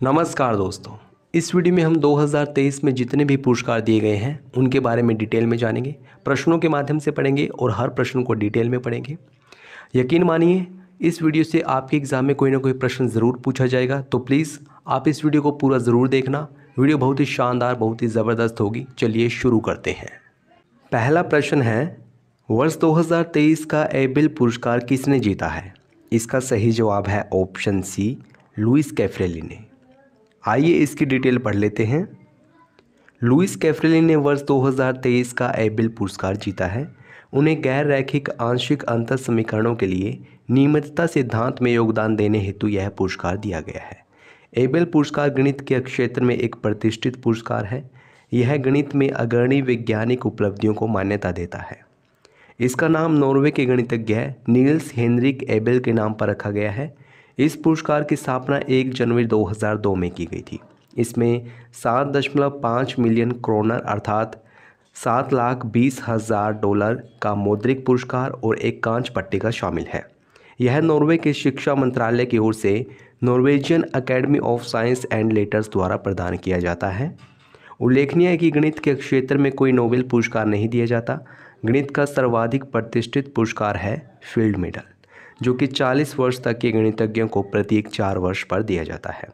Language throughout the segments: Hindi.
नमस्कार दोस्तों। इस वीडियो में हम 2023 में जितने भी पुरस्कार दिए गए हैं उनके बारे में डिटेल में जानेंगे, प्रश्नों के माध्यम से पढ़ेंगे और हर प्रश्न को डिटेल में पढ़ेंगे। यकीन मानिए इस वीडियो से आपके एग्ज़ाम में कोई ना कोई प्रश्न ज़रूर पूछा जाएगा, तो प्लीज़ आप इस वीडियो को पूरा ज़रूर देखना। वीडियो बहुत ही शानदार, बहुत ही ज़बरदस्त होगी। चलिए शुरू करते हैं। पहला प्रश्न है, वर्ष 2023 का एबेल पुरस्कार किसने जीता है? इसका सही जवाब है ऑप्शन सी, लुइस कैफ्रेली ने। आइए इसकी डिटेल पढ़ लेते हैं। लुइस कैफ्रेली ने वर्ष 2023 का एबेल पुरस्कार जीता है। उन्हें गैर रैखिक आंशिक अंतर समीकरणों के लिए नियमितता सिद्धांत में योगदान देने हेतु यह पुरस्कार दिया गया है। एबेल पुरस्कार गणित के क्षेत्र में एक प्रतिष्ठित पुरस्कार है। यह गणित में अग्रणी वैज्ञानिक उपलब्धियों को मान्यता देता है। इसका नाम नॉर्वे के गणितज्ञ नील्स हेनरिक एबेल के नाम पर रखा गया है। इस पुरस्कार की स्थापना 1 जनवरी 2002 में की गई थी। इसमें 7.5 मिलियन क्रोनर अर्थात $7,20,000 का मौद्रिक पुरस्कार और एक कांच पट्टिका शामिल है। यह नॉर्वे के शिक्षा मंत्रालय की ओर से Norwegian academy of science and letters द्वारा प्रदान किया जाता है। उल्लेखनीय है कि गणित के क्षेत्र में कोई नोबेल पुरस्कार नहीं दिया जाता। गणित का सर्वाधिक प्रतिष्ठित पुरस्कार है फील्ड मेडल, जो कि 40 वर्ष तक के गणितज्ञों को प्रत्येक 4 वर्ष पर दिया जाता है।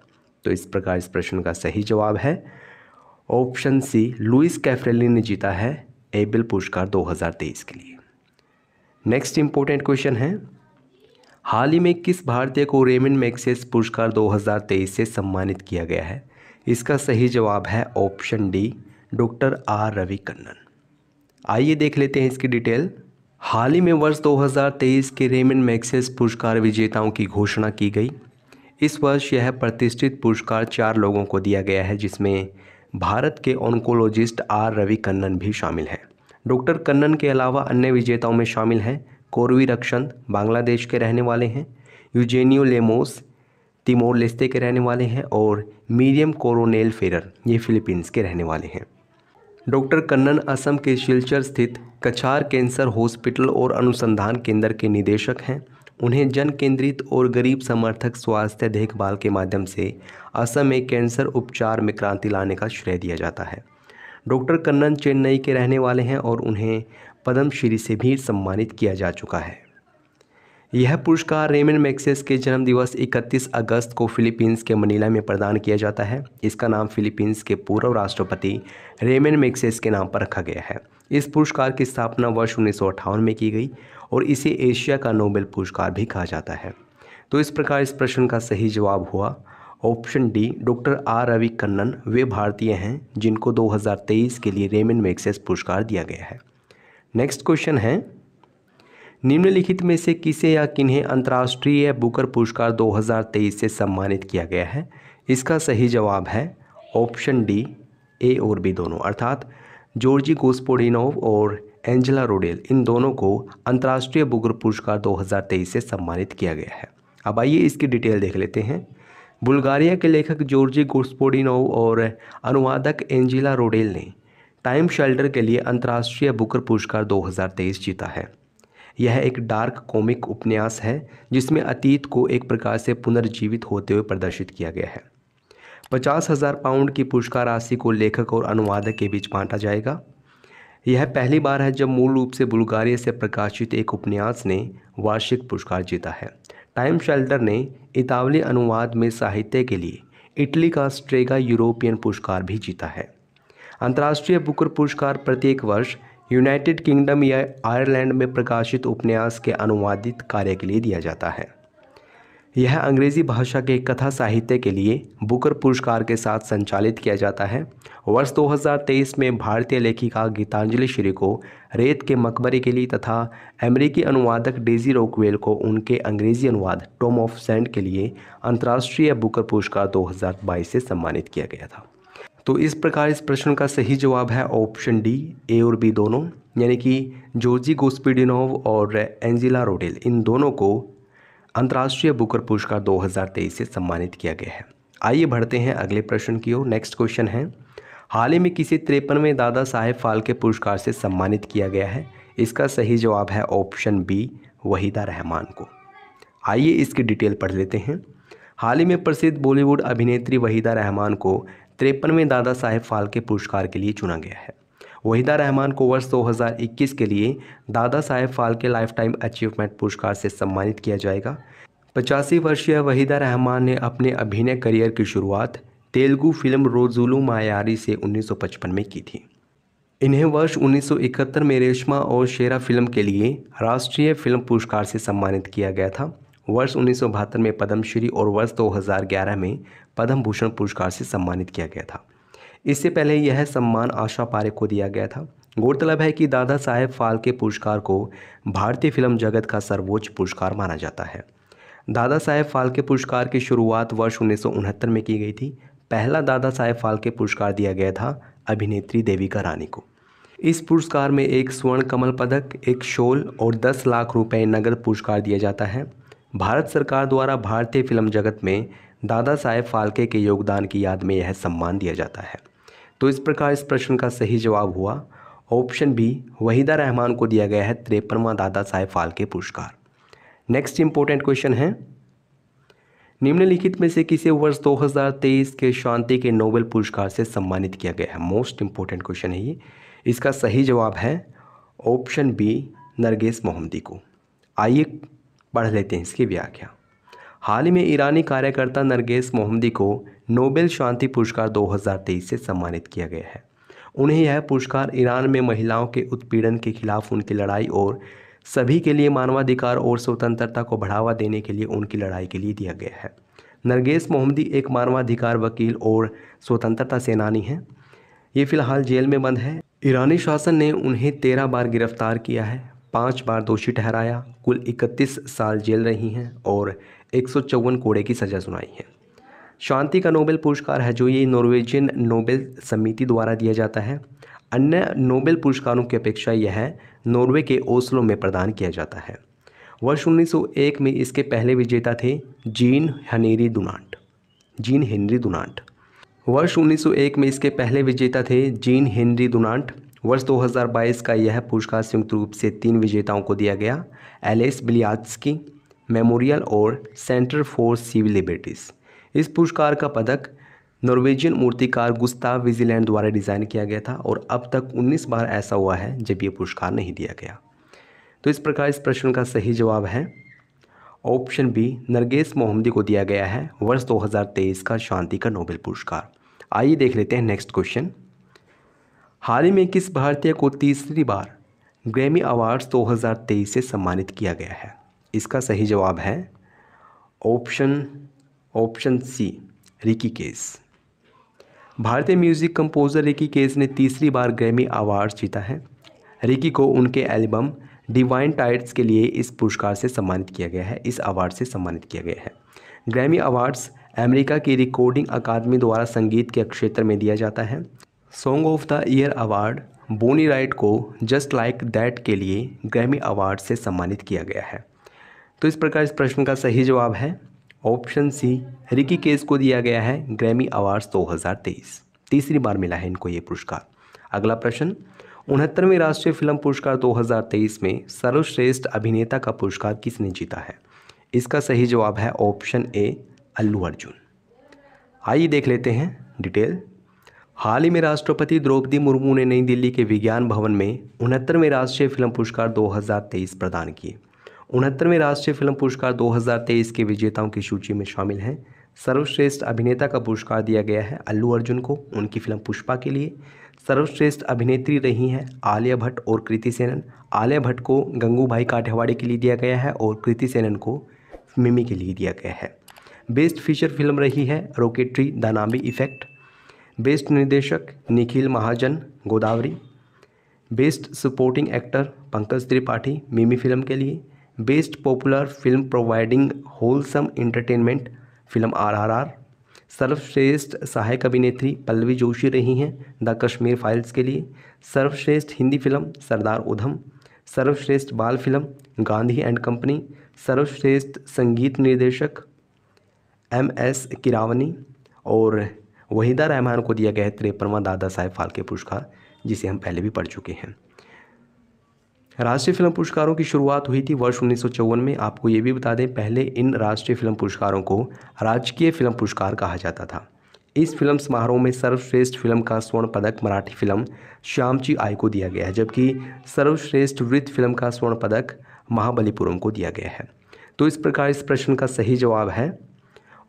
तो इस प्रकार इस प्रश्न का सही जवाब है ऑप्शन सी, लुइस कैफ्रेली ने जीता है एबेल पुरस्कार 2023 के लिए। नेक्स्ट इंपॉर्टेंट क्वेश्चन है, हाल ही में किस भारतीय को रेमन मैग्सेसे पुरस्कार 2023 से सम्मानित किया गया है? इसका सही जवाब है ऑप्शन डी, डॉक्टर आर रविकन्नन। आइए देख लेते हैं इसकी डिटेल। हाल ही में वर्ष 2023 के रेमन मैग्सेसे पुरस्कार विजेताओं की घोषणा की गई। इस वर्ष यह प्रतिष्ठित पुरस्कार 4 लोगों को दिया गया है, जिसमें भारत के ऑन्कोलॉजिस्ट आर रविकन्नन भी शामिल हैं। डॉक्टर कन्नन के अलावा अन्य विजेताओं में शामिल हैं कोरवी रक्षन, बांग्लादेश के रहने वाले हैं, यूजेनियो लेमोस, तिमोर लेस्ते के रहने वाले हैं, और मीरियम कोरोनेल फेरर, ये फिलीपींस के रहने वाले हैं। डॉक्टर कन्नन असम के सिलचर स्थित कछार कैंसर हॉस्पिटल और अनुसंधान केंद्र के निदेशक हैं। उन्हें जन केंद्रित और गरीब समर्थक स्वास्थ्य देखभाल के माध्यम से असम में कैंसर उपचार में क्रांति लाने का श्रेय दिया जाता है। डॉक्टर कन्नन चेन्नई के रहने वाले हैं और उन्हें पद्मश्री से भी सम्मानित किया जा चुका है। यह पुरस्कार रेमन मैग्सेसे के जन्मदिवस 31 अगस्त को फिलीपींस के मनीला में प्रदान किया जाता है। इसका नाम फिलीपींस के पूर्व राष्ट्रपति रेमन मैग्सेसे के नाम पर रखा गया है। इस पुरस्कार की स्थापना वर्ष 1958 में की गई और इसे एशिया का नोबेल पुरस्कार भी कहा जाता है। तो इस प्रकार इस प्रश्न का सही जवाब हुआ ऑप्शन डी, डॉक्टर आर रविकन्नन। वे भारतीय हैं जिनको 2023 के लिए रेमन मैग्सेसे पुरस्कार दिया गया है। नेक्स्ट क्वेश्चन है, निम्नलिखित में से किसे या किन्हें अंतर्राष्ट्रीय बुकर पुरस्कार 2023 से सम्मानित किया गया है? इसका सही जवाब है ऑप्शन डी, ए और बी दोनों, अर्थात जॉर्जी गोस्पोडिनोव और एंजेला रोडेल, इन दोनों को अंतर्राष्ट्रीय बुकर पुरस्कार 2023 से सम्मानित किया गया है। अब आइए इसकी डिटेल देख लेते हैं। बुल्गारिया के लेखक जॉर्जी गोस्पोडिनोव और अनुवादक एंजेला रोडेल ने टाइम शेल्टर के लिए अंतर्राष्ट्रीय बुकर पुरस्कार 2023 जीता है। यह एक डार्क कॉमिक उपन्यास है जिसमें अतीत को एक प्रकार से पुनर्जीवित होते हुए प्रदर्शित किया गया है। 50,000 पाउंड की पुरस्कार राशि को लेखक और अनुवादक के बीच बांटा जाएगा। यह पहली बार है जब मूल रूप से बुल्गारिया से प्रकाशित एक उपन्यास ने वार्षिक पुरस्कार जीता है। टाइम शेल्टर ने इतालवी अनुवाद में साहित्य के लिए इटली का स्ट्रेगा यूरोपियन पुरस्कार भी जीता है। अंतर्राष्ट्रीय बुकर पुरस्कार प्रत्येक वर्ष यूनाइटेड किंगडम या आयरलैंड में प्रकाशित उपन्यास के अनुवादित कार्य के लिए दिया जाता है। यह अंग्रेजी भाषा के कथा साहित्य के लिए बुकर पुरस्कार के साथ संचालित किया जाता है। वर्ष 2023 में भारतीय लेखिका गीतांजलि श्री को रेत के मकबरे के लिए तथा अमेरिकी अनुवादक डेजी रॉकवेल को उनके अंग्रेजी अनुवाद टॉम ऑफ सैंड के लिए अंतर्राष्ट्रीय बुकर पुरस्कार 2022 से सम्मानित किया गया था। तो इस प्रकार इस प्रश्न का सही जवाब है ऑप्शन डी, ए और बी दोनों, यानी कि जॉर्जी गोस्पोडिनोव और एंजेला रोडेल, इन दोनों को अंतर्राष्ट्रीय बुकर पुरस्कार 2023 से सम्मानित किया गया है। आइए बढ़ते हैं अगले प्रश्न की ओर। नेक्स्ट क्वेश्चन है, हाल ही में किसे 53वें दादा साहेब फाल्के पुरस्कार से सम्मानित किया गया है? इसका सही जवाब है ऑप्शन बी, वहीदा रहमान को। आइए इसकी डिटेल पढ़ लेते हैं। हाल ही में प्रसिद्ध बॉलीवुड अभिनेत्री वहीदा रहमान को 53वें दादा साहेब फाल्के पुरस्कार के लिए चुना गया है। वहीदा रहमान को वर्ष 2021 के लिए Dada Saheb Phalke life time achievement पुरस्कार से सम्मानित किया जाएगा। 85 वर्षीय वहीदा रहमान ने अपने अभिनय करियर की शुरुआत तेलुगु फिल्म रोजुलू मायारी से 1955 में की थी। इन्हें वर्ष 1971 में रेशमा और शेरा फिल्म के लिए राष्ट्रीय फिल्म पुरस्कार से सम्मानित किया गया था। वर्ष 1972 में पद्मश्री और वर्ष 2011 में पद्म भूषण पुरस्कार से सम्मानित किया गया था। इससे पहले यह सम्मान आशा पारेख को दिया गया था। गौरतलब है कि दादा साहेब फाल्के पुरस्कार को भारतीय फिल्म जगत का सर्वोच्च पुरस्कार माना जाता है। दादा साहेब फाल्के पुरस्कार की शुरुआत वर्ष 1969 में की गई थी। पहला दादा साहेब फाल्के पुरस्कार दिया गया था अभिनेत्री देविका रानी को। इस पुरस्कार में एक स्वर्ण कमल पदक, एक शॉल और 10 लाख रुपए नगद पुरस्कार दिया जाता है। भारत सरकार द्वारा भारतीय फिल्म जगत में दादा साहेब फाल्के के योगदान की याद में यह सम्मान दिया जाता है। तो इस प्रकार इस प्रश्न का सही जवाब हुआ ऑप्शन बी, वहीदा रहमान को दिया गया है 53वां दादा साहेब फाल्के पुरस्कार। नेक्स्ट इंपॉर्टेंट क्वेश्चन है, निम्नलिखित में से किसे वर्ष 2023 के शांति के नोबेल पुरस्कार से सम्मानित किया गया है। मोस्ट इंपॉर्टेंट क्वेश्चन है ये। इसका सही जवाब है ऑप्शन बी, नरगिस मोहम्मदी को। आइए पढ़ लेते हैं इसकी व्याख्या। हाल ही में ईरानी कार्यकर्ता नरगिस मोहम्मदी को नोबेल शांति पुरस्कार 2023 से सम्मानित किया गया है। उन्हें यह पुरस्कार ईरान में महिलाओं के उत्पीड़न के खिलाफ उनकी लड़ाई और सभी के लिए मानवाधिकार और स्वतंत्रता को बढ़ावा देने के लिए उनकी लड़ाई के लिए दिया गया है। नरगिस मोहम्मदी एक मानवाधिकार वकील और स्वतंत्रता सेनानी हैं। ये फिलहाल जेल में बंद है। ईरानी शासन ने उन्हें 13 बार गिरफ्तार किया है, 5 बार दोषी ठहराया, कुल 31 साल जेल रही हैं और 154 कोड़े की सज़ा सुनाई है। शांति का नोबेल पुरस्कार है जो ये नॉर्वेजियन नोबेल समिति द्वारा दिया जाता है। अन्य नोबेल पुरस्कारों की अपेक्षा यह नॉर्वे के ओस्लो में प्रदान किया जाता है। वर्ष 1901 में इसके पहले विजेता थे जीन हेनरी डुनांट। वर्ष 1901 में इसके पहले विजेता थे जीन हेनरी डुनांट। वर्ष 2022 का यह पुरस्कार संयुक्त रूप से 3 विजेताओं को दिया गया, एलेस बिलियात्स्की मेमोरियल और सेंटर फॉर सिविल लिबर्टीज़। इस पुरस्कार का पदक नॉर्वेजियन मूर्तिकार गुस्ताव विजिलैंड द्वारा डिज़ाइन किया गया था और अब तक 19 बार ऐसा हुआ है जब ये पुरस्कार नहीं दिया गया। तो इस प्रकार इस प्रश्न का सही जवाब है ऑप्शन बी, नरगिस मोहम्मदी को दिया गया है वर्ष 2023 का शांति का नोबेल पुरस्कार। आइए देख लेते हैं नेक्स्ट क्वेश्चन। हाल ही में किस भारतीय को तीसरी बार ग्रैमी अवार्ड्स 2023 से सम्मानित किया गया है। इसका सही जवाब है ऑप्शन सी, रिकी केस। भारतीय म्यूजिक कंपोजर रिकी केस ने तीसरी बार ग्रैमी अवार्ड्स जीता है। रिकी को उनके एल्बम डिवाइन टाइड्स के लिए इस पुरस्कार से सम्मानित किया गया है, इस अवार्ड से सम्मानित किया गया है। ग्रैमी अवार्ड्स अमेरिका की रिकॉर्डिंग अकादमी द्वारा संगीत के क्षेत्र में दिया जाता है। Song of the year award Bonnie Raitt को जस्ट लाइक दैट के लिए ग्रैमी अवार्ड से सम्मानित किया गया है। तो इस प्रकार इस प्रश्न का सही जवाब है ऑप्शन सी, रिकी केस को दिया गया है ग्रैमी अवार्ड्स 2023। तीसरी बार मिला है इनको ये पुरस्कार। अगला प्रश्न, 69वें राष्ट्रीय फिल्म पुरस्कार 2023 में सर्वश्रेष्ठ अभिनेता का पुरस्कार किसने जीता है। इसका सही जवाब है ऑप्शन ए, अल्लू अर्जुन। आइए देख लेते हैं डिटेल। हाल ही में राष्ट्रपति द्रौपदी मुर्मू ने नई दिल्ली के विज्ञान भवन में 69वें राष्ट्रीय फिल्म पुरस्कार 2023 प्रदान किए। 69वें राष्ट्रीय फिल्म पुरस्कार 2023 के विजेताओं की सूची में शामिल हैं। सर्वश्रेष्ठ अभिनेता का पुरस्कार दिया गया है अल्लू अर्जुन को उनकी फिल्म पुष्पा के लिए। सर्वश्रेष्ठ अभिनेत्री रही हैं आलिया भट्ट और कृति सेनन। आलिया भट्ट को गंगूबाई काठियावाड़ी के लिए दिया गया है और कृति सेनन को मिमी के लिए दिया गया है। बेस्ट फीचर फिल्म रही है Rocketry the Nambi effect. Best निर्देशक Nikhil Mahajan Godavari. Best supporting actor Pankaj Tripathi Mimi film के लिए। Best popular film providing wholesome entertainment film RRR। सर्वश्रेष्ठ सहायक अभिनेत्री पल्लवी जोशी रही हैं द कश्मीर फाइल्स के लिए। सर्वश्रेष्ठ हिंदी फिल्म सरदार उधम। सर्वश्रेष्ठ बाल फिल्म गांधी एंड कंपनी। सर्वश्रेष्ठ संगीत निर्देशक MS किरावनी। और वहीदा रहमान को दिया गया है 53वां दादा साहेब फाल्के पुरस्कार, जिसे हम पहले भी पढ़ चुके हैं। राष्ट्रीय फिल्म पुरस्कारों की शुरुआत हुई थी वर्ष 1954 में। आपको ये भी बता दें, पहले इन राष्ट्रीय फिल्म पुरस्कारों को राजकीय फिल्म पुरस्कार कहा जाता था। इस फिल्म समारोह में सर्वश्रेष्ठ फिल्म का स्वर्ण पदक मराठी फिल्म श्यामची आई को दिया गया है, जबकि सर्वश्रेष्ठ वृत्त फिल्म का स्वर्ण पदक महाबलीपुरम को दिया गया है। तो इस प्रकार इस प्रश्न का सही जवाब है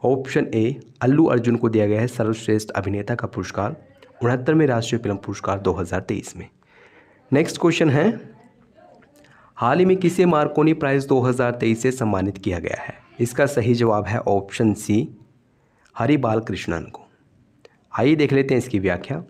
ऑप्शन ए, अल्लू अर्जुन को दिया गया है सर्वश्रेष्ठ अभिनेता का पुरस्कार 69वें राष्ट्रीय फिल्म पुरस्कार 2023 में। नेक्स्ट क्वेश्चन है, हाल ही में किसे मार्कोनी प्राइज़ 2023 से सम्मानित किया गया है? इसका सही जवाब है ऑप्शन सी, हरि बालकृष्णन को। आइए देख लेते हैं इसकी व्याख्या।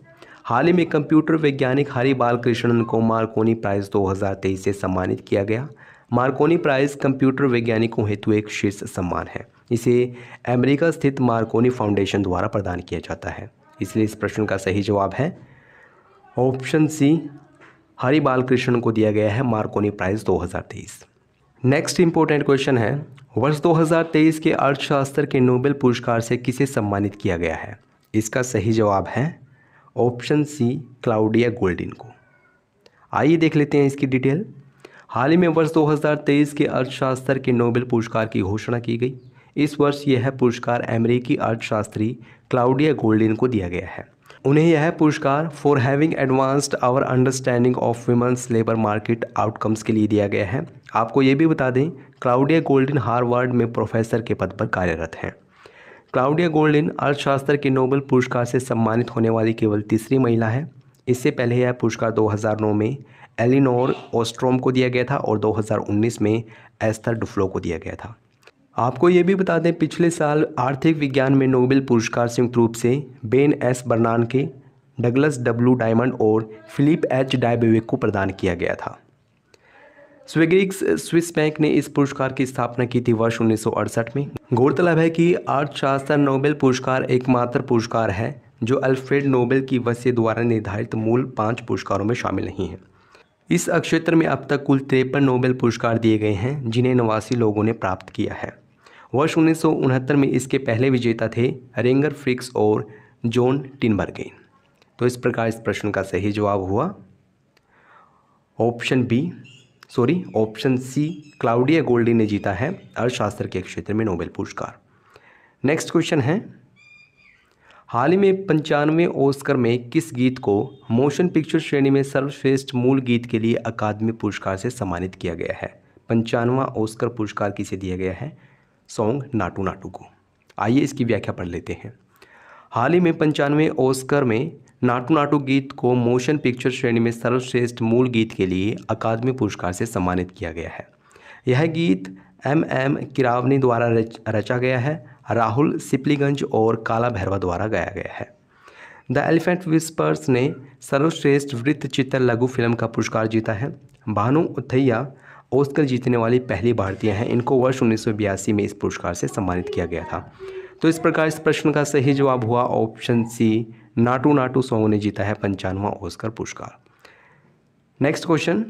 हाल ही में कंप्यूटर वैज्ञानिक हरि बालकृष्णन को मार्कोनी प्राइज़ 2023 से सम्मानित किया गया। मार्कोनी प्राइज़ कंप्यूटर वैज्ञानिकों हेतु एक शीर्ष सम्मान है। इसे अमेरिका स्थित मार्कोनी फाउंडेशन द्वारा प्रदान किया जाता है। इसलिए इस प्रश्न का सही जवाब है ऑप्शन सी, हरि बालकृष्णन को दिया गया है Marconi prize 2023। Next important question है, वर्ष 2023 के अर्थशास्त्र के नोबेल पुरस्कार से किसे सम्मानित किया गया है? इसका सही जवाब है ऑप्शन सी, क्लाउडिया गोल्डिन को। आइए देख लेते हैं इसकी डिटेल। हाल ही में वर्ष 2023 के अर्थशास्त्र के नोबेल पुरस्कार की घोषणा की गई। इस वर्ष यह पुरस्कार अमेरिकी अर्थशास्त्री क्लाउडिया गोल्डिन को दिया गया है। उन्हें यह पुरस्कार for having advanced our understanding of women's labour market outcomes के लिए दिया गया है। आपको ये भी बता दें, क्लाउडिया गोल्डिन हार्वर्ड में प्रोफेसर के पद पर कार्यरत हैं। क्लाउडिया गोल्डिन अर्थशास्त्र के नोबेल पुरस्कार से सम्मानित होने वाली केवल तीसरी महिला है। इससे पहले यह पुरस्कार 2009 में एलिनोर ओस्ट्रोम को दिया गया था और 2019 में एस्थर डुफ्लो को दिया गया था। आपको ये भी बता दें, पिछले साल आर्थिक विज्ञान में नोबेल पुरस्कार संयुक्त रूप से Ben S बर्नानके, Douglas W diamond और फिलिप एच डायबेविक को प्रदान किया गया था। स्वेग्रिग्स स्विस बैंक ने इस पुरस्कार की स्थापना की थी वर्ष 1968 में। गौरतलब है कि अर्थशास्त्र नोबेल पुरस्कार एकमात्र पुरस्कार है जो अल्फ्रेड नोबेल की वसीयत द्वारा निर्धारित मूल 5 पुरस्कारों में शामिल नहीं है। इस क्षेत्र में अब तक कुल 53 नोबेल पुरस्कार दिए गए हैं, जिन्हें 89 लोगों ने प्राप्त किया है। वर्ष 1969 में इसके पहले विजेता थे रेंगर फ्रिक्स और जॉन टिनबर्गेन। तो इस प्रकार इस प्रश्न का सही जवाब हुआ ऑप्शन सी, क्लाउडिया गोल्डिन ने जीता है अर्थशास्त्र के क्षेत्र में नोबेल पुरस्कार। नेक्स्ट क्वेश्चन है, हाल ही में 95वें ऑस्कर में किस गीत को मोशन पिक्चर श्रेणी में सर्वश्रेष्ठ मूल गीत के लिए अकादमी पुरस्कार से सम्मानित किया गया है? 95वां ऑस्कर पुरस्कार किसे दिया गया है? सॉन्ग नाटू नाटू को। आइए इसकी व्याख्या पढ़ लेते हैं। हाल ही में 95वें ऑस्कर में नाटू नाटू गीत को मोशन पिक्चर श्रेणी में सर्वश्रेष्ठ मूल गीत के लिए अकादमी पुरस्कार से सम्मानित किया गया है। यह गीत एम किरावनी द्वारा रचा गया है, राहुल सिपलीगंज और काला भैरवा द्वारा गाया गया है। द एलिफेंट विस्पर्स ने सर्वश्रेष्ठ वृत्त चित्र लघु फिल्म का पुरस्कार जीता है। भानु उथैया ऑस्कर जीतने वाली पहली भारतीय हैं। इनको वर्ष 1982 में इस पुरस्कार से सम्मानित किया गया था। तो इस प्रकार इस प्रश्न का सही जवाब हुआ option C, Naatu Naatu song ने जीता है 95वां ऑस्कर पुरस्कार। नेक्स्ट क्वेश्चन,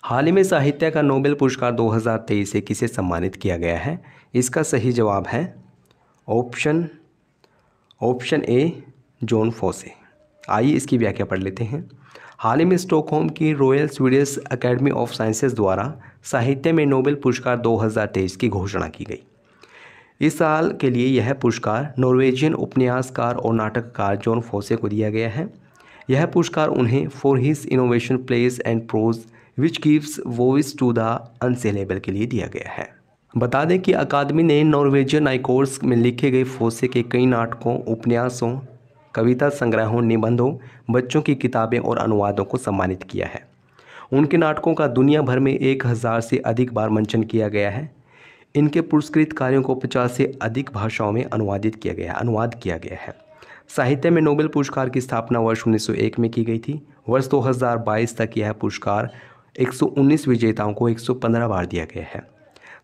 हाल ही में साहित्य का नोबेल पुरस्कार 2023 से किसे सम्मानित किया गया है? इसका सही जवाब है ऑप्शन ए, जॉन फोसे। आइए इसकी व्याख्या पढ़ लेते हैं। हाल ही में स्टॉकहोम की royal Swedish academy of sciences द्वारा साहित्य में नोबेल पुरस्कार 2023 की घोषणा की गई। इस साल के लिए यह पुरस्कार नॉर्वेजियन उपन्यासकार और नाटककार जॉन फोसे को दिया गया है। यह पुरस्कार उन्हें for his innovation plays and prose which gives voice to the unsayable के लिए दिया गया है। बता दें कि अकादमी ने नॉर्वेजियन आइकोर्स में लिखे गए फोसे के कई नाटकों, उपन्यासों, कविता संग्रहों, निबंधों, बच्चों की किताबें और अनुवादों को सम्मानित किया है। उनके नाटकों का दुनिया भर में 1000 से अधिक बार मंचन किया गया है। इनके पुरस्कृत कार्यों को 50 से अधिक भाषाओं में अनुवाद किया गया है। साहित्य में नोबेल पुरस्कार की स्थापना वर्ष 1901 में की गई थी। वर्ष 2022 तक यह पुरस्कार 119 विजेताओं को 115 बार दिया गया है।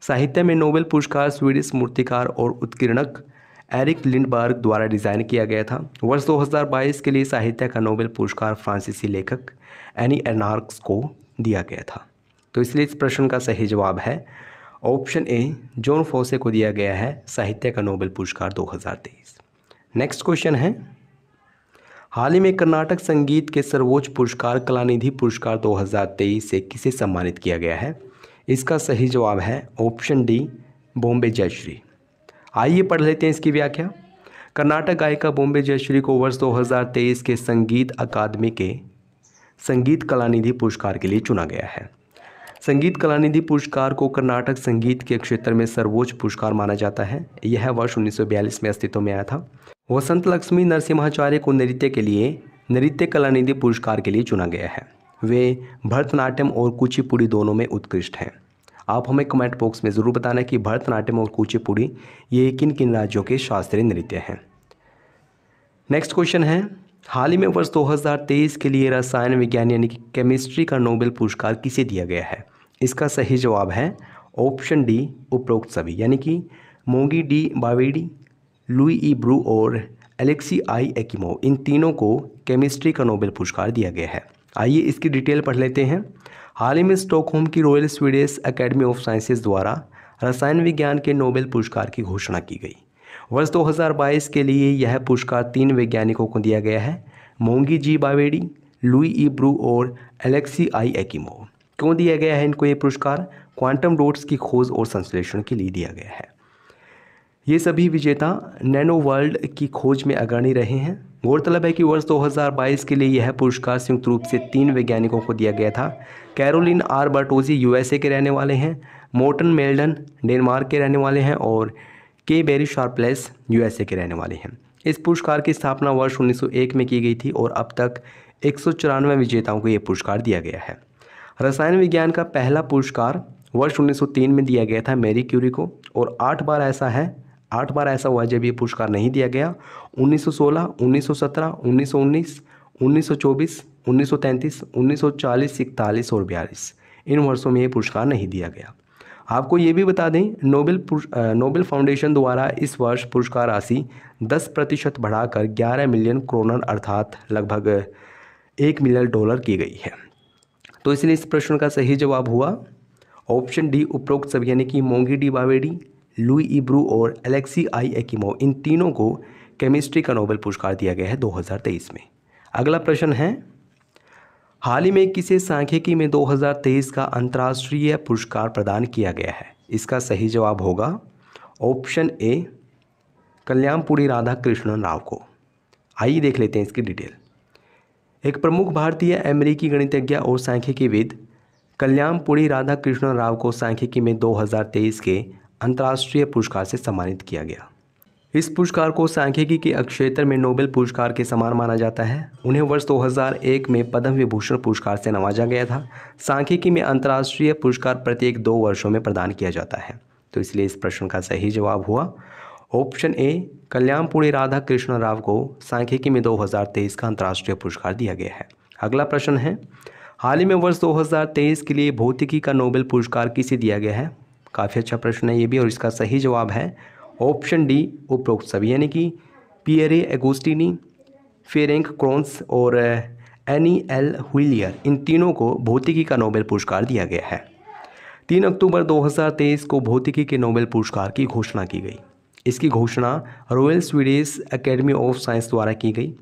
साहित्य में नोबेल पुरस्कार स्वीडिश मूर्तिकार और उत्कीर्णक एरिक लिंडबर्ग द्वारा डिज़ाइन किया गया था। वर्ष 2022 के लिए साहित्य का नोबेल पुरस्कार फ्रांसीसी लेखक एनी एर्नार्क्स को दिया गया था। तो इसलिए इस प्रश्न का सही जवाब है ऑप्शन ए, जॉन फोसे को दिया गया है साहित्य का नोबेल पुरस्कार 2023। नेक्स्ट क्वेश्चन है, हाल ही में कर्नाटक संगीत के सर्वोच्च पुरस्कार कलानिधि पुरस्कार 2023 से किसे सम्मानित किया गया है? इसका सही जवाब है ऑप्शन डी, बॉम्बे जयश्री। आइए पढ़ लेते हैं इसकी व्याख्या। कर्नाटक गायिका बॉम्बे जयश्री को वर्ष 2023 के संगीत अकादमी के संगीत कलानिधि पुरस्कार के लिए चुना गया है। संगीत कलानिधि पुरस्कार को कर्नाटक संगीत के क्षेत्र में सर्वोच्च पुरस्कार माना जाता है। यह वर्ष 1942 में अस्तित्व में आया था। वसंत लक्ष्मी नरसिम्हाचार्य को नृत्य के लिए नृत्य कलानिधि पुरस्कार के लिए चुना गया है। वे भरतनाट्यम और कुचिपुड़ी दोनों में उत्कृष्ट हैं। आप हमें कमेंट बॉक्स में ज़रूर बताना कि भरतनाट्यम और कुचिपुड़ी ये किन किन राज्यों के शास्त्रीय नृत्य हैं। नेक्स्ट क्वेश्चन है, हाल ही में वर्ष 2023 के लिए रसायन विज्ञान यानी कि केमिस्ट्री का नोबेल पुरस्कार किसे दिया गया है? इसका सही जवाब है ऑप्शन डी, उपरोक्त सभी, यानी कि मोगी डी बावेडी, लुई ई ब्रू और एलेक्सी आई एक्कीमोव, इन तीनों को केमिस्ट्री का नोबेल पुरस्कार दिया गया है। आइए इसकी डिटेल पढ़ लेते हैं। हाल ही में स्टॉकहोम की royal Swedish academy of sciences द्वारा रसायन विज्ञान के नोबेल पुरस्कार की घोषणा की गई। वर्ष 2022 के लिए यह पुरस्कार 3 वैज्ञानिकों को दिया गया है, मोंगी जी बावेडी, लुई ई ब्रू और एलेक्सी आई एक्कीमोव। क्यों दिया गया है इनको ये पुरस्कार? क्वांटम डॉट्स की खोज और संश्लेषण के लिए दिया गया है। ये सभी विजेता नैनो वर्ल्ड की खोज में अग्रणी रहे हैं। गौरतलब है कि वर्ष 2022 के लिए यह पुरस्कार संयुक्त रूप से 3 वैज्ञानिकों को दिया गया था। कैरोलिन आर बर्टोजी यूएसए के रहने वाले हैं, मोर्टन मेल्डन डेनमार्क के रहने वाले हैं और के बेरी शार्पलेस यूएसए के रहने वाले हैं। इस पुरस्कार की स्थापना वर्ष 1901 में की गई थी और अब तक 194 विजेताओं को यह पुरस्कार दिया गया है। रसायन विज्ञान का पहला पुरस्कार वर्ष 1903 में दिया गया था मैरी क्यूरी को, और 8 बार ऐसा हुआ जब ये पुरस्कार नहीं दिया गया। 1916, 1917, 1919, 1924, 1933, 1940, 41 और 42 इन वर्षों में ये पुरस्कार नहीं दिया गया। आपको ये भी बता दें, नोबेल फाउंडेशन द्वारा इस वर्ष पुरस्कार राशि 10% बढ़ाकर 11 मिलियन क्रोनर अर्थात लगभग $1 मिलियन की गई है। तो इसलिए इस प्रश्न का सही जवाब हुआ ऑप्शन डी, उपरोक्त सभी, यानी कि मोंगी डी बावेडी, लुई ई ब्रू और एलेक्सी आई एक्कीमोव, इन तीनों को केमिस्ट्री का नोबेल पुरस्कार दिया गया है 2023 में। अगला प्रश्न है, हाल ही में किसे सांख्यिकी में 2023 का अंतर्राष्ट्रीय पुरस्कार प्रदान किया गया है? इसका सही जवाब होगा ऑप्शन ए, कल्याणपुरी राधा कृष्णन राव को। आइए देख लेते हैं इसकी डिटेल। एक प्रमुख भारतीय अमेरिकी गणितज्ञ और सांख्यिकीविद कल्याणपुरी राधा कृष्णन राव को सांख्यिकी में 2023 के अंतर्राष्ट्रीय पुरस्कार से सम्मानित किया गया। इस पुरस्कार को सांख्यिकी के क्षेत्र में नोबेल पुरस्कार के समान माना जाता है। उन्हें वर्ष 2001 में पद्म विभूषण पुरस्कार से नवाजा गया था। सांख्यिकी में अंतर्राष्ट्रीय पुरस्कार प्रत्येक 2 वर्षों में प्रदान किया जाता है। तो इसलिए इस प्रश्न का सही जवाब हुआ ऑप्शन ए, कल्याणपुरी राधा कृष्णन राव को सांख्यिकी में 2023 का अंतर्राष्ट्रीय पुरस्कार दिया गया है। अगला प्रश्न है, हाल ही में वर्ष 2023 के लिए भौतिकी का नोबेल पुरस्कार किसे दिया गया है? काफ़ी अच्छा प्रश्न है ये भी, और इसका सही जवाब है ऑप्शन डी, उपरोक्त सभी, यानी कि पियरे एगोस्टिनी, फेरेंक क्रोन्स और एनी एल हुइलियर, इन तीनों को भौतिकी का नोबेल पुरस्कार दिया गया है। 3 अक्टूबर 2023 को भौतिकी के नोबेल पुरस्कार की घोषणा की गई। इसकी घोषणा royal Swedish academy of science द्वारा की गई।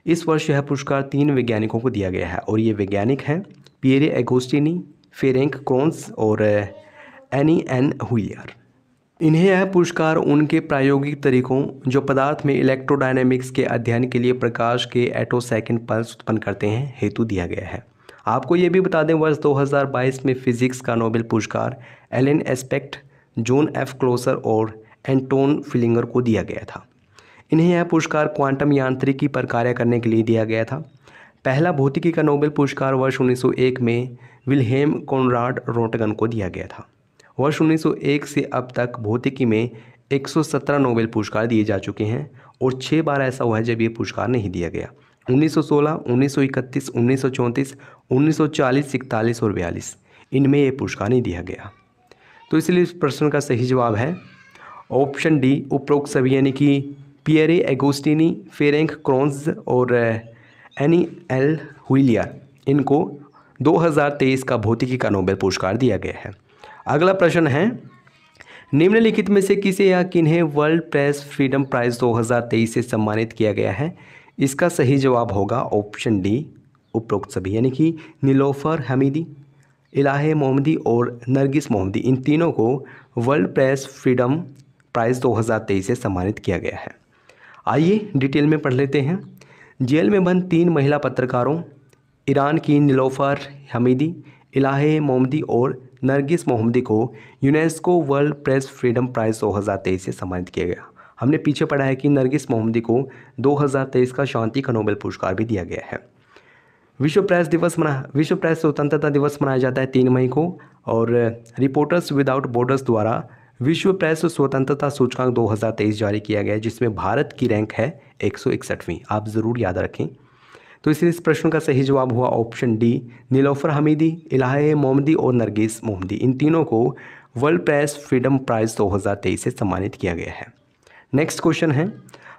इस वर्ष यह पुरस्कार 3 वैज्ञानिकों को दिया गया है और ये वैज्ञानिक हैं पियरे एगोस्टिनी, फेरेंक क्रोन्स और एनी एन हुइलियर। इन्हें यह पुरस्कार उनके प्रायोगिक तरीकों जो पदार्थ में इलेक्ट्रोडायनेमिक्स के अध्ययन के लिए प्रकाश के एटोसेकंड पल्स उत्पन्न करते हैं हेतु दिया गया है। आपको ये भी बता दें, वर्ष 2022 में फिजिक्स का नोबेल पुरस्कार Alain Aspect, John F Clauser और एंटोन फिलिंगर को दिया गया था। इन्हें यह पुरस्कार क्वांटम यांत्रिकी पर कार्य करने के लिए दिया गया था। पहला भौतिकी का नोबेल पुरस्कार वर्ष 1901 में विल्हेम कॉनराड रोंटगन को दिया गया था। वर्ष 1901 से अब तक भौतिकी में 117 नोबेल पुरस्कार दिए जा चुके हैं और 6 बार ऐसा हुआ है जब ये पुरस्कार नहीं दिया गया। 1916, 1931, 1934, 1940, 41 और 42 इनमें ये पुरस्कार नहीं दिया गया। तो इसलिए इस प्रश्न का सही जवाब है ऑप्शन डी, उपरोक्त सभी, यानी कि पियरे एगोस्टिनी, फेरेंक क्रोन्स और एनी एल हुइलियर, इनको 2023 का भौतिकी का नोबेल पुरस्कार दिया गया है। अगला प्रश्न है, निम्नलिखित में से किसे या किन्हें वर्ल्ड प्रेस फ्रीडम प्राइज़ 2023 से सम्मानित किया गया है? इसका सही जवाब होगा ऑप्शन डी उपरोक्त सभी, यानी कि नीलोफर हमीदी, इलाहे मोहम्मदी और नरगिस मोहम्मदी, इन तीनों को वर्ल्ड प्रेस फ्रीडम प्राइज़ 2023 से सम्मानित किया गया है। आइए डिटेल में पढ़ लेते हैं। जेल में बंद 3 महिला पत्रकारों ईरान की नीलोफर हमीदी, इलाहे मोहम्मदी और नरगिस मोहम्मदी को UNESCO world press freedom prize 2023 से सम्मानित किया गया। हमने पीछे पढ़ा है कि नरगिस मोहम्मदी को 2023 का शांति का नोबेल पुरस्कार भी दिया गया है। विश्व प्रेस स्वतंत्रता दिवस मनाया जाता है 3 मई को, और रिपोर्टर्स विदाउट बॉर्डर्स द्वारा विश्व प्रेस स्वतंत्रता सूचकांक 2023 जारी किया गया है, जिसमें भारत की रैंक है 161वीं। आप ज़रूर याद रखें। तो इसलिए इस प्रश्न का सही जवाब हुआ ऑप्शन डी नीलोफर हमीदी, इलाहे मोहम्मदी और नरगिस मोहम्मदी, इन तीनों को वर्ल्ड प्रेस फ्रीडम प्राइज़ 2023 से सम्मानित किया गया है। नेक्स्ट क्वेश्चन है,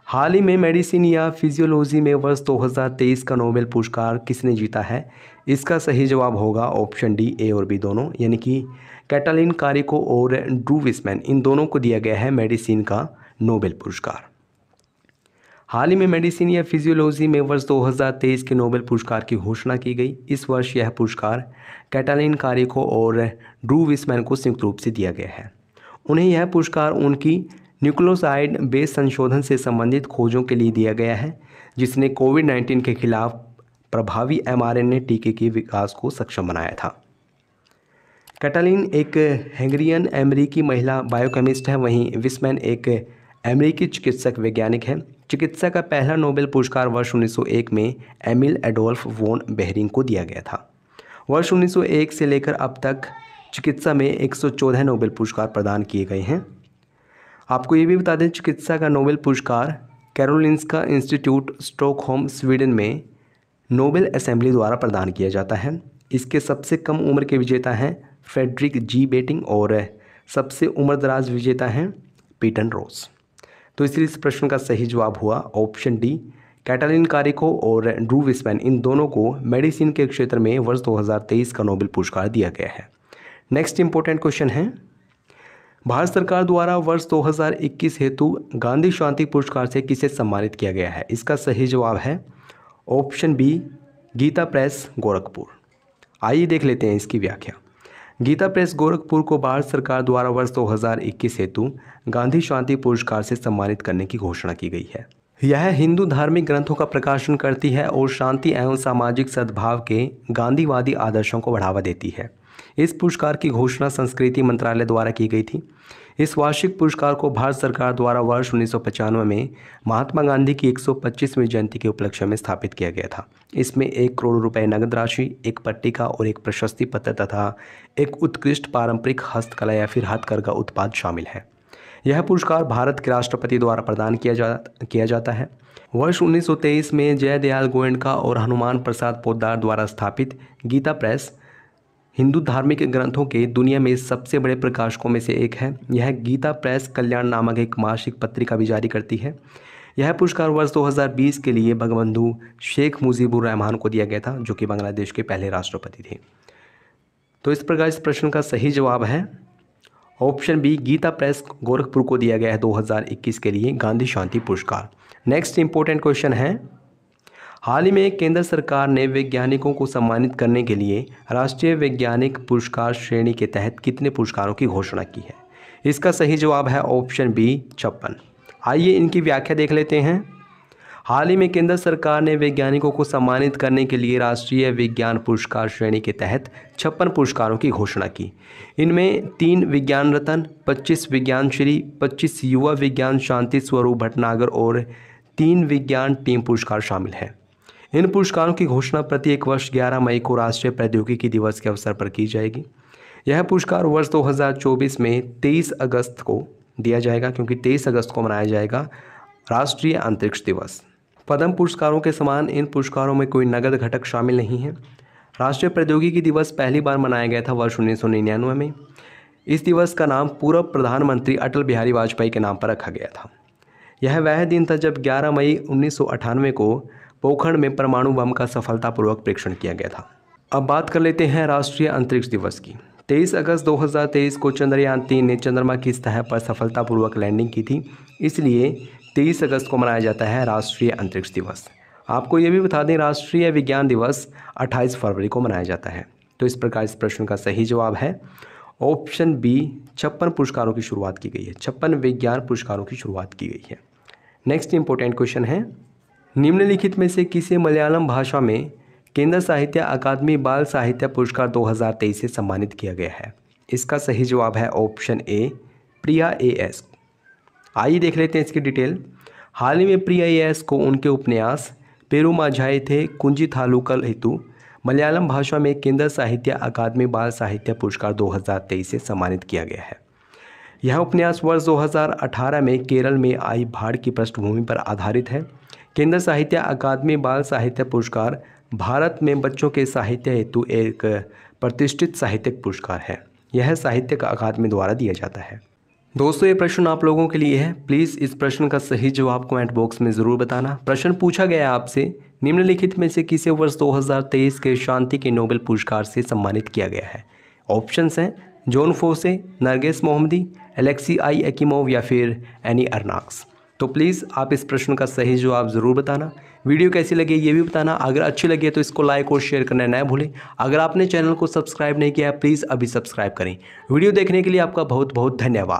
हाल ही में मेडिसिन या फिजियोलॉजी में वर्ष 2023 का नोबेल पुरस्कार किसने जीता है? इसका सही जवाब होगा ऑप्शन डी ए और बी दोनों, यानी कि कैटालिन कारिको और ड्रू विस्मैन, इन दोनों को दिया गया है मेडिसिन का नोबेल पुरस्कार। हाल ही में मेडिसिन या फिजियोलॉजी में वर्ष 2023 के नोबेल पुरस्कार की घोषणा की गई। इस वर्ष यह पुरस्कार कैटालिन कारिको और ड्रू विस्मैन को संयुक्त रूप से दिया गया है। उन्हें यह पुरस्कार उनकी न्यूक्लियोसाइड बेस संशोधन से संबंधित खोजों के लिए दिया गया है, जिसने कोविड-19 के खिलाफ प्रभावी mRNA टीके के विकास को सक्षम बनाया था। कैटालिन एक हंगेरियन अमेरिकी महिला बायोकेमिस्ट है, वहीं विस्मैन एक अमेरिकी चिकित्सक वैज्ञानिक है। चिकित्सा का पहला नोबेल पुरस्कार वर्ष 1901 में एमिल एडोल्फ वॉन बेहरिंग को दिया गया था। वर्ष 1901 से लेकर अब तक चिकित्सा में 114 नोबेल पुरस्कार प्रदान किए गए हैं। आपको ये भी बता दें, चिकित्सा का नोबेल पुरस्कार कैरोलिंस्का इंस्टीट्यूट स्टॉकहोम स्वीडन में नोबेल असेंबली द्वारा प्रदान किया जाता है। इसके सबसे कम उम्र के विजेता हैं फ्रेडरिक जी बेटिंग और सबसे उम्रदराज विजेता हैं पीटन रोस। तो इसलिए इस प्रश्न का सही जवाब हुआ ऑप्शन डी कैटालिन कारिको और ड्रू विस्मैन, इन दोनों को मेडिसिन के क्षेत्र में वर्ष 2023 का नोबेल पुरस्कार दिया गया है। नेक्स्ट इंपॉर्टेंट क्वेश्चन है, भारत सरकार द्वारा वर्ष 2021 हेतु गांधी शांति पुरस्कार से किसे सम्मानित किया गया है? इसका सही जवाब है option B Gita press Gorakhpur. आइए देख लेते हैं इसकी व्याख्या। गीता प्रेस गोरखपुर को भारत सरकार द्वारा वर्ष 2021 हेतु गांधी शांति पुरस्कार से सम्मानित करने की घोषणा की गई है। यह हिंदू धार्मिक ग्रंथों का प्रकाशन करती है और शांति एवं सामाजिक सद्भाव के गांधीवादी आदर्शों को बढ़ावा देती है। इस पुरस्कार की घोषणा संस्कृति मंत्रालय द्वारा की गई थी। इस वार्षिक पुरस्कार को भारत सरकार द्वारा वर्ष 1995 में महात्मा गांधी की 125वीं जयंती के उपलक्ष्य में स्थापित किया गया था। इसमें 1 करोड़ रुपए नगद राशि, एक पट्टिका और एक प्रशस्ति पत्र तथा एक उत्कृष्ट पारंपरिक हस्तकला या फिर हथकरघा उत्पाद शामिल है। यह पुरस्कार भारत के राष्ट्रपति द्वारा प्रदान किया जाता है। वर्ष 1923 में जयदयाल गोयनका और हनुमान प्रसाद पोद्दार द्वारा स्थापित गीता प्रेस हिंदू धार्मिक ग्रंथों के दुनिया में सबसे बड़े प्रकाशकों में से एक है। यह गीता प्रेस कल्याण नामक एक मासिक पत्रिका भी जारी करती है। यह पुरस्कार वर्ष 2020 के लिए बंगबंधु शेख मुजीबुर रहमान को दिया गया था, जो कि बांग्लादेश के पहले राष्ट्रपति थे। तो इस प्रकार इस प्रश्न का सही जवाब है option B Gita press Gorakhpur को दिया गया है 2021 के लिए गांधी शांति पुरस्कार। नेक्स्ट इंपॉर्टेंट क्वेश्चन है, हाल ही में केंद्र सरकार ने वैज्ञानिकों को सम्मानित करने के लिए राष्ट्रीय वैज्ञानिक पुरस्कार श्रेणी के तहत कितने पुरस्कारों की घोषणा की है? इसका सही जवाब है ऑप्शन बी 56। आइए इनकी व्याख्या देख लेते हैं। हाल ही में केंद्र सरकार ने वैज्ञानिकों को सम्मानित करने के लिए राष्ट्रीय विज्ञान पुरस्कार श्रेणी के तहत 56 पुरस्कारों की घोषणा की। इनमें 3 विज्ञान रत्न, 25 विज्ञान श्री, 25 युवा विज्ञान शांति स्वरूप भटनागर और 3 विज्ञान टीम पुरस्कार शामिल है। इन पुरस्कारों की घोषणा प्रत्येक वर्ष 11 मई को राष्ट्रीय प्रौद्योगिकी दिवस के अवसर पर की जाएगी। यह पुरस्कार वर्ष 2024 में 23 अगस्त को दिया जाएगा, क्योंकि 23 अगस्त को मनाया जाएगा राष्ट्रीय अंतरिक्ष दिवस। पद्म पुरस्कारों के समान इन पुरस्कारों में कोई नगद घटक शामिल नहीं है। राष्ट्रीय प्रौद्योगिकी दिवस पहली बार मनाया गया था वर्ष 1999 में। इस दिवस का नाम पूर्व प्रधानमंत्री अटल बिहारी वाजपेयी के नाम पर रखा गया था। यह वह दिन था जब 11 मई 1998 को पोखरण में परमाणु बम का सफलतापूर्वक परीक्षण किया गया था। अब बात कर लेते हैं राष्ट्रीय अंतरिक्ष दिवस की। 23 अगस्त 2023 को चंद्रयान 3 ने चंद्रमा की सतह पर सफलतापूर्वक लैंडिंग की थी, इसलिए 23 अगस्त को मनाया जाता है राष्ट्रीय अंतरिक्ष दिवस। आपको ये भी बता दें, राष्ट्रीय विज्ञान दिवस 28 फरवरी को मनाया जाता है। तो इस प्रकार इस प्रश्न का सही जवाब है ऑप्शन बी, 56 पुरस्कारों की शुरुआत की गई है। 56 विज्ञान पुरस्कारों की शुरुआत की गई है। नेक्स्ट इंपॉर्टेंट क्वेश्चन है, निम्नलिखित में से किसे मलयालम भाषा में केंद्र साहित्य अकादमी बाल साहित्य पुरस्कार 2023 से सम्मानित किया गया है? इसका सही जवाब है ऑप्शन ए, प्रिया AS। आइए देख लेते हैं इसकी डिटेल। हाल ही में प्रिया AS को उनके उपन्यास पेरुमाझाई थे कुंजिथालुकल हेतु मलयालम भाषा में केंद्र साहित्य अकादमी बाल साहित्य पुरस्कार 2023 से सम्मानित किया गया है। यह उपन्यास वर्ष 2018 में केरल में आई बाढ़ की पृष्ठभूमि पर आधारित है। केंद्र साहित्य अकादमी बाल साहित्य पुरस्कार भारत में बच्चों के साहित्य हेतु एक प्रतिष्ठित साहित्यिक पुरस्कार है। यह साहित्यिक अकादमी द्वारा दिया जाता है। दोस्तों, ये प्रश्न आप लोगों के लिए है। प्लीज़ इस प्रश्न का सही जवाब कमेंट बॉक्स में ज़रूर बताना। प्रश्न पूछा गया है आपसे, निम्नलिखित में से किसे वर्ष 2023 के शांति के नोबेल पुरस्कार से सम्मानित किया गया है? ऑप्शंस हैं जॉन फोसे, नरगिस मोहम्मदी, एलेक्सी आई एक्कीमोव या फिर एनी अर्नाक्स। तो प्लीज़ आप इस प्रश्न का सही जवाब ज़रूर बताना। वीडियो कैसी लगी ये भी बताना। अगर अच्छी लगी तो इसको लाइक और शेयर करना ना भूलें। अगर आपने चैनल को सब्सक्राइब नहीं किया है प्लीज़ अभी सब्सक्राइब करें। वीडियो देखने के लिए आपका बहुत बहुत धन्यवाद।